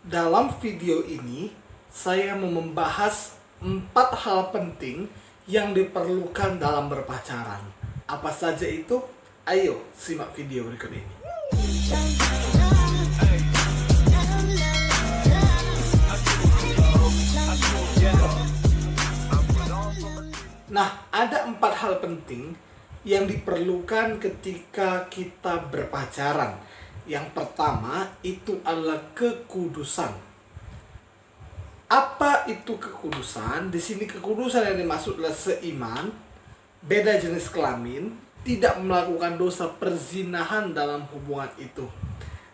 Dalam video ini, saya mau membahas 4 hal penting yang diperlukan dalam berpacaran. Apa saja itu? Ayo, simak video berikut ini. Nah, ada 4 hal penting yang diperlukan ketika kita berpacaran. Yang pertama itu adalah kekudusan. Apa itu kekudusan? Di sini kekudusan yang dimaksud adalah seiman, beda jenis kelamin, tidak melakukan dosa perzinahan dalam hubungan itu.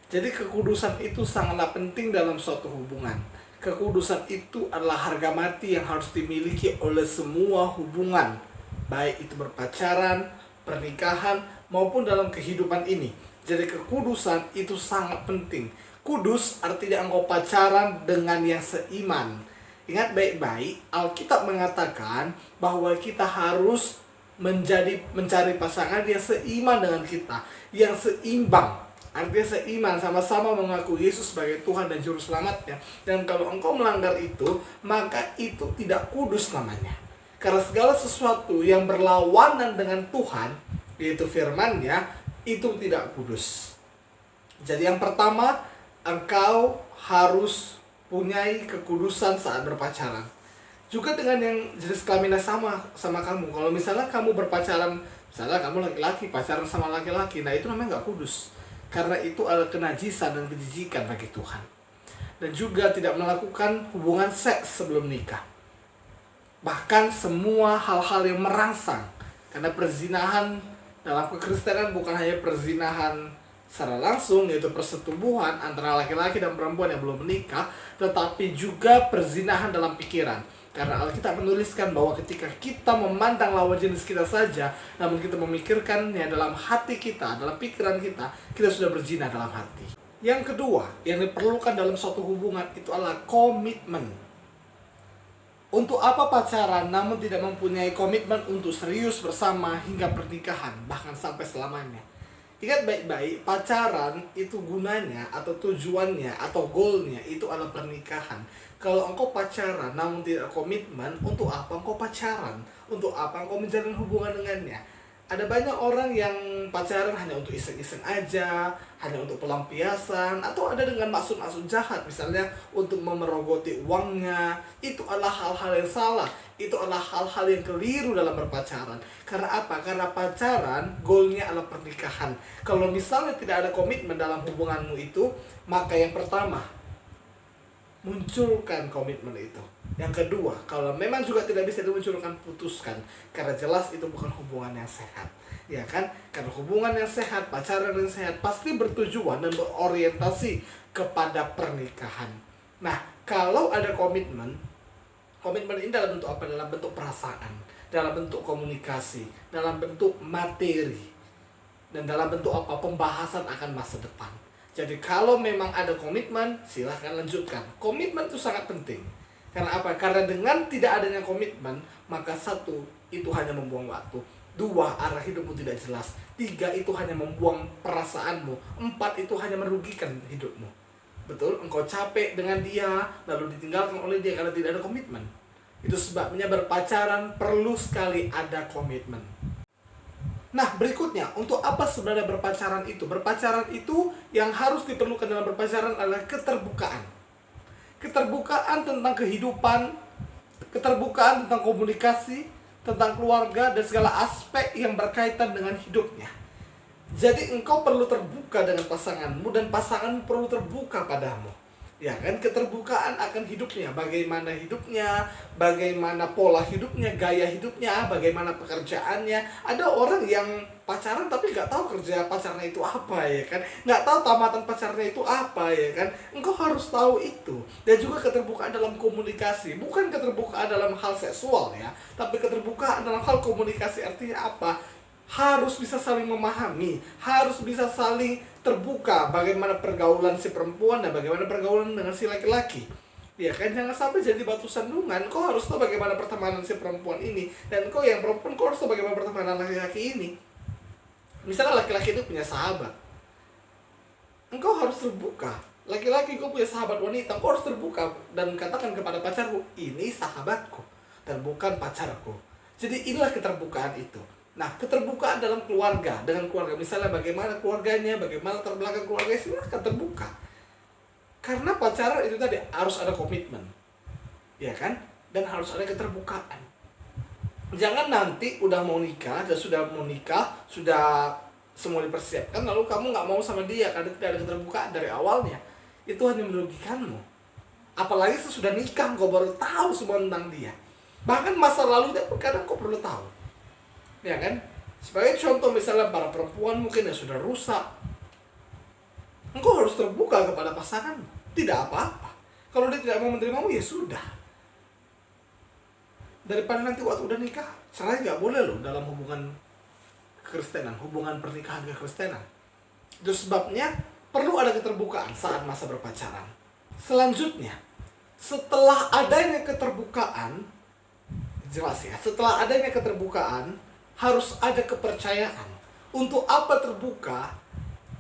Jadi kekudusan itu sangatlah penting dalam suatu hubungan. Kekudusan itu adalah harga mati yang harus dimiliki oleh semua hubungan, baik itu berpacaran, pernikahan, maupun dalam kehidupan ini. Jadi kekudusan itu sangat penting. Kudus artinya engkau pacaran dengan yang seiman. Ingat baik-baik, Alkitab mengatakan bahwa kita harus mencari pasangan yang seiman dengan kita, yang seimbang. Artinya seiman, sama-sama mengaku Yesus sebagai Tuhan dan Juru Selamatnya. Dan kalau engkau melanggar itu, maka itu tidak kudus namanya. Karena segala sesuatu yang berlawanan dengan Tuhan, yaitu firman-Nya, itu tidak kudus. Jadi yang pertama, engkau harus punyai kekudusan saat berpacaran. Juga dengan yang jenis kelaminnya sama kamu. Kalau misalnya kamu berpacaran, misalnya kamu laki-laki pacaran sama laki-laki, nah itu namanya nggak kudus. Karena itu adalah kenajisan dan kejijikan bagi Tuhan. Dan juga tidak melakukan hubungan seks sebelum nikah. Bahkan semua hal-hal yang merangsang. Karena perzinahan dalam kekristenan bukan hanya perzinahan secara langsung, yaitu persetubuhan antara laki-laki dan perempuan yang belum menikah, tetapi juga perzinahan dalam pikiran. Karena Alkitab menuliskan bahwa ketika kita memandang lawan jenis kita saja, namun kita memikirkannya dalam hati kita, dalam pikiran kita, kita sudah berzina dalam hati. Yang kedua, yang diperlukan dalam suatu hubungan itu adalah komitmen. Untuk apa pacaran namun tidak mempunyai komitmen untuk serius bersama hingga pernikahan, bahkan sampai selamanya? Ingat baik-baik, pacaran itu gunanya atau tujuannya atau goalnya itu adalah pernikahan. Kalau engkau pacaran namun tidak komitmen, untuk apa engkau pacaran? Untuk apa engkau menjalin hubungan dengannya? Ada banyak orang yang pacaran hanya untuk iseng-iseng aja, hanya untuk pelampiasan, atau ada dengan maksud-maksud jahat, misalnya untuk memerogoti uangnya. Itu adalah hal-hal yang salah. Itu adalah hal-hal yang keliru dalam berpacaran. Karena apa? Karena pacaran, goalnya adalah pernikahan. Kalau misalnya tidak ada komitmen dalam hubunganmu itu, maka yang pertama, munculkan komitmen itu. Yang kedua, kalau memang juga tidak bisa dimunculkan, putuskan. Karena jelas itu bukan hubungan yang sehat. Ya kan? Karena hubungan yang sehat, pacaran yang sehat pasti bertujuan dan berorientasi kepada pernikahan. Nah, kalau ada komitmen ini dalam bentuk apa? Dalam bentuk perasaan, dalam bentuk komunikasi, dalam bentuk materi, dan dalam bentuk apa? Pembahasan akan masa depan. Jadi kalau memang ada komitmen, silahkan lanjutkan. Komitmen itu sangat penting. Karena apa? Karena dengan tidak adanya komitmen, maka 1, itu hanya membuang waktu. 2, arah hidupmu tidak jelas. 3, itu hanya membuang perasaanmu. 4, itu hanya merugikan hidupmu. Betul? Engkau capek dengan dia, lalu ditinggalkan oleh dia karena tidak ada komitmen. Itu sebabnya berpacaran perlu sekali ada komitmen. Nah, berikutnya, untuk apa sebenarnya berpacaran itu? Berpacaran itu yang harus diperlukan dalam berpacaran adalah keterbukaan. Keterbukaan tentang kehidupan, keterbukaan tentang komunikasi, tentang keluarga, dan segala aspek yang berkaitan dengan hidupnya. Jadi engkau perlu terbuka dengan pasanganmu, dan pasanganmu perlu terbuka padamu. Ya kan, keterbukaan akan hidupnya, bagaimana pola hidupnya, gaya hidupnya, bagaimana pekerjaannya. Ada orang yang pacaran tapi nggak tahu kerja pacarnya itu apa, ya kan, nggak tahu tamatan pacarnya itu apa, ya kan. Engkau harus tahu itu. Dan juga keterbukaan dalam komunikasi, bukan keterbukaan dalam hal seksual ya, tapi keterbukaan dalam hal komunikasi. Artinya apa? Harus bisa saling memahami, harus bisa saling terbuka bagaimana pergaulan si perempuan dan bagaimana pergaulan dengan si laki-laki. Ya kan, jangan sampai jadi batu sandungan. Kau harus tahu bagaimana pertemanan si perempuan ini, dan kau yang perempuan, kau harus tahu bagaimana pertemanan laki-laki ini. Misalnya laki-laki itu punya sahabat, engkau harus terbuka. Laki-laki, kau punya sahabat wanita, kau harus terbuka dan katakan kepada pacarku, ini sahabatku dan bukan pacarku. Jadi inilah keterbukaan itu. Nah, keterbukaan dalam keluarga, dengan keluarga, misalnya bagaimana keluarganya, bagaimana latar belakang keluarga, silahkan terbuka. Karena pacaran itu tadi harus ada komitmen, ya kan? Dan harus ada keterbukaan. Jangan nanti udah mau nikah, dan sudah mau nikah, sudah semua dipersiapkan, lalu kamu nggak mau sama dia karena tidak ada keterbukaan dari awalnya. Itu hanya merugikanmu. Apalagi sesudah nikah kau baru tahu semua tentang dia. Bahkan masa lalu dia kadang kau perlu tahu, ya kan? Sebagai contoh misalnya para perempuan mungkin yang sudah rusak, engkau harus terbuka kepada pasangan. Tidak apa-apa. Kalau dia tidak mau menerimamu, ya sudah. Daripada nanti waktu udah nikah, cerai nggak boleh loh dalam hubungan kekristenan, hubungan pernikahan kekristenan. Itu sebabnya perlu ada keterbukaan saat masa berpacaran. Selanjutnya, setelah adanya keterbukaan, jelas ya, setelah adanya keterbukaan, harus ada kepercayaan. Untuk apa terbuka,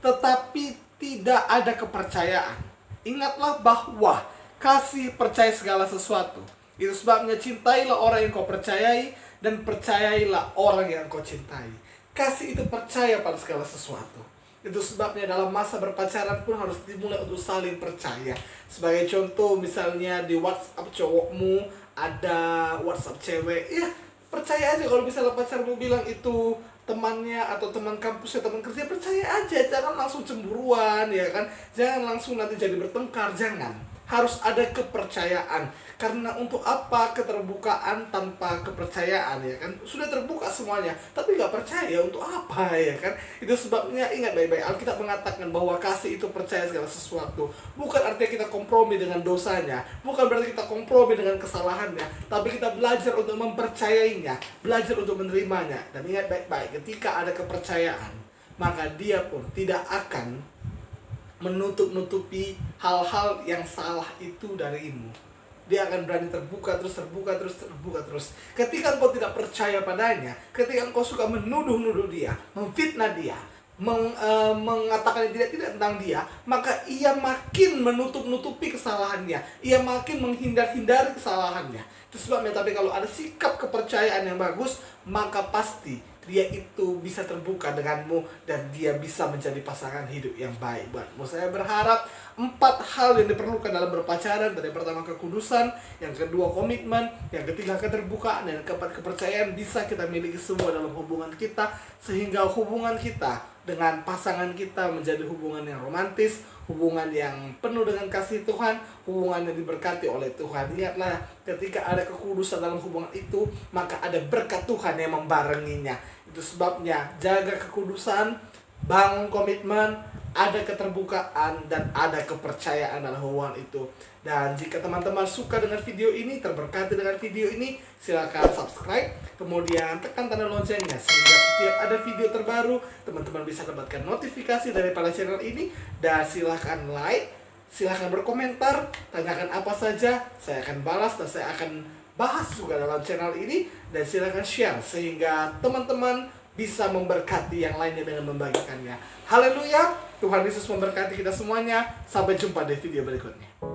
tetapi tidak ada kepercayaan? Ingatlah bahwa kasih percaya segala sesuatu. Itu sebabnya cintailah orang yang kau percayai, dan percayailah orang yang kau cintai. Kasih itu percaya pada segala sesuatu. Itu sebabnya dalam masa berpacaran pun harus dimulai untuk saling percaya. Sebagai contoh, misalnya di WhatsApp cowokmu ada WhatsApp cewek, ya percaya aja. Kalau misalnya pacarmu bilang itu temannya atau teman kampusnya, teman kerja, percaya aja. Jangan langsung cemburuan, ya kan? Jangan langsung nanti jadi bertengkar, jangan. Harus ada kepercayaan. Karena untuk apa keterbukaan tanpa kepercayaan, ya kan? Sudah terbuka semuanya, tapi nggak percaya, untuk apa, ya kan? Itu sebabnya ingat baik-baik, Alkitab mengatakan bahwa kasih itu percaya segala sesuatu. Bukan artinya kita kompromi dengan dosanya, bukan berarti kita kompromi dengan kesalahannya, tapi kita belajar untuk mempercayainya, belajar untuk menerimanya. Dan ingat baik-baik, ketika ada kepercayaan, maka dia pun tidak akan menutup-nutupi hal-hal yang salah itu darimu. Dia akan berani terbuka terus. Ketika engkau tidak percaya padanya, ketika engkau suka menuduh-nuduh dia, memfitnah dia, mengatakan yang tidak tentang dia, maka ia makin menutup-nutupi kesalahannya, ia makin menghindar-hindari kesalahannya. Itu sebabnya, tapi kalau ada sikap kepercayaan yang bagus, maka pasti dia itu bisa terbuka denganmu dan dia bisa menjadi pasangan hidup yang baik buatmu. Saya berharap 4 hal yang diperlukan dalam berpacaran. Dari pertama kekudusan, yang kedua komitmen, yang ketiga keterbukaan, dan yang keempat kepercayaan bisa kita miliki semua dalam hubungan kita, sehingga hubungan kita dengan pasangan kita menjadi hubungan yang romantis, hubungan yang penuh dengan kasih Tuhan, hubungan yang diberkati oleh Tuhan. Ingatlah, ketika ada kekudusan dalam hubungan itu, maka ada berkat Tuhan yang membarenginya. Itu sebabnya jaga kekudusan, bangun komitmen, ada keterbukaan, dan ada kepercayaan dalam hubungan itu. Dan jika teman-teman suka dengan video ini, terberkati dengan video ini, silakan subscribe, kemudian tekan tanda loncengnya, sehingga setiap ada video terbaru, teman-teman bisa dapatkan notifikasi dari pada channel ini. Dan silakan like, silakan berkomentar, tanyakan apa saja, saya akan balas dan saya akan bahas juga dalam channel ini. Dan silakan share, sehingga teman-teman bisa memberkati yang lainnya dengan membagikannya. Haleluya, Tuhan Yesus memberkati kita semuanya. Sampai jumpa di video berikutnya.